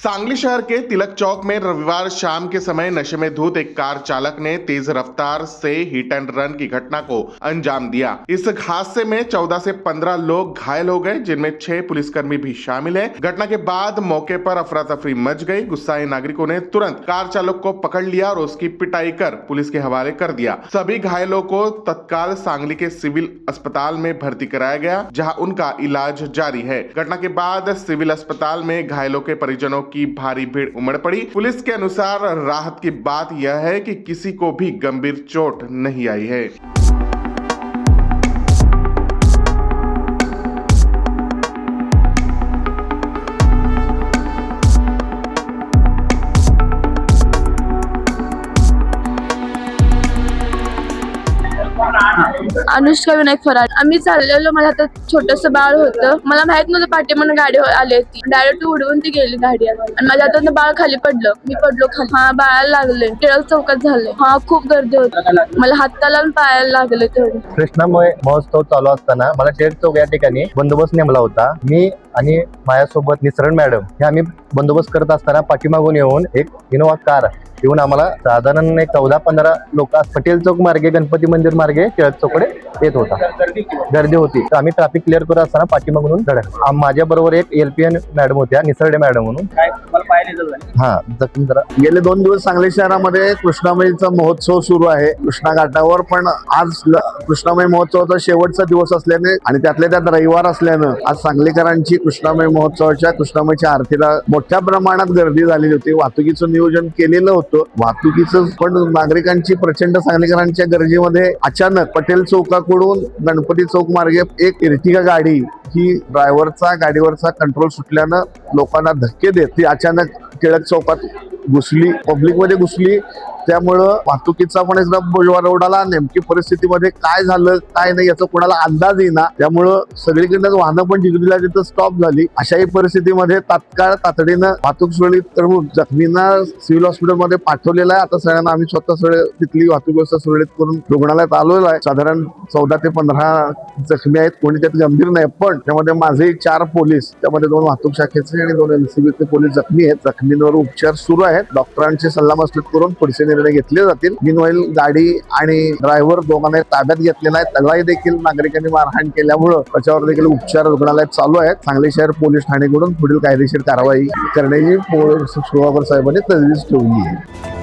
सांगली शहर के तिलक चौक में रविवार शाम के समय नशे में धुत एक कार चालक ने तेज रफ्तार से हिट एंड रन की घटना को अंजाम दिया। इस हादसे में 14 से 15 लोग घायल हो गए, जिनमें 6 पुलिसकर्मी भी शामिल हैं। घटना के बाद मौके पर अफरा तफरी मच गई। गुस्साए नागरिकों ने तुरंत कार चालक को पकड़ लिया और उसकी पिटाई कर पुलिस के हवाले कर दिया। सभी घायलों को तत्काल सांगली के सिविल अस्पताल में भर्ती कराया गया, जहां उनका इलाज जारी है। घटना के बाद सिविल अस्पताल में घायलों के परिजनों की भारी भीड़ उमड़ पड़ी। पुलिस के अनुसार राहत की बात यह है कि किसी को भी गंभीर चोट नहीं आई है। अनुष्का विनायक फराड। आम्ही चाललेलो, माझ्या हातात छोटस बाळ होतं। मला माहित नव्हतं पाठीमागून गाडी आली होती। डायरेक्ट उडवून ती गेली गाडी आणि माझ्या हातातून बाळ खाली पडलं। मी पडलो खाली। हा, बाळाला लागले। टिळक चौकात झाले। हा, खूप गर्दी होती। मला हाताला आणि पायाला लागले तेवढे। कृष्णामुळे महोत्सव चालू असताना मला टिळक चौक या ठिकाणी बंदोबस्त नेमला होता। मी आणि माझ्यासोबत निसरण मॅडम हे आम्ही बंदोबस्त करत असताना पाठीमागून येऊन एक इनोवा कार येऊन आम्हाला साधारण 14-15 लोक पटेल चौक मार्गे, गणपती मंदिर मार्गे टिळक चौकडे येत होता। गर्दी होती, तर आम्ही ट्रॅफिक क्लिअर करत असताना पाठीमागून धडक। माझ्या बरोबर एक LPN मॅडम होत्या, निसरडे मॅडम म्हणून। हा, जखमी जरा। गेले 2 दिवस सांगली शहरामध्ये कृष्णामाईचा महोत्सव सुरू आहे कृष्णा घाटावर। पण आज कृष्णामाई महोत्सवाचा शेवटचा दिवस असल्याने आणि त्यातल्या त्यात रविवार असल्यानं आज सांगलीकरांची कृष्णामाई महोत्सवाच्या कृष्णामाईच्या आरतीला मोठ्या प्रमाणात गर्दी झालेली होती। वाहतुकीचं नियोजन केलेलं होतं। वाहतुकीचं पण नागरिकांची प्रचंड सांगलीकरांच्या गर्दीमध्ये अचानक पटेल चौकाकडून गणपती चौक मार्गे एक इर्टिगा गाडी ही ड्रायव्हरचा गाडीवरचा कंट्रोल सुटल्यानं लोकांना धक्के देत ती अचानक टिळक चौकात घुसली, पब्लिक मध्ये घुसली। त्यामुळं वाहतुकीचा पण एकदा बोजवार उडाला। नेमकी परिस्थितीमध्ये काय झालं काय नाही याचा कोणाला अंदाज येईना। त्यामुळं सगळीकडनं वाहनं पण जिगरीला तिथं स्टॉप झाली। अशाही परिस्थितीमध्ये तात्काळ तातडीनं वाहतूक सुरळीत करून जखमींना सिव्हिल हॉस्पिटलमध्ये पाठवलेलं आहे। आता सगळ्यांना आम्ही स्वतः तिथली वाहतूक व्यवस्था सुरळीत करून रुग्णालयात आलेलो आहे। साधारण 14 ते 15 जखमी आहेत, कोणी त्यात गंभीर नाही। पण त्यामध्ये माझे 4 पोलीस, त्यामध्ये 2 वाहतूक शाखेचे आणि 2 LCBचे पोलीस जखमी आहेत। जखमींवर उपचार सुरू आहेत। डॉक्टरांची सल्लामसलत करून पुढचे निर्णय घेतले जातील। मीनवाईल गाडी आणि ड्रायव्हर दोघांना ताब्यात घेतलेला आहे। त्यालाही देखील नागरिकांनी मारहाण केल्यामुळे त्याच्यावर देखील उपचार रुग्णालयात चालू आहेत। सांगली शहर पोलीस ठाणेकडून पुढील कायदेशीर कारवाई करण्याची साहेबांनी तजवीज ठेवली आहे।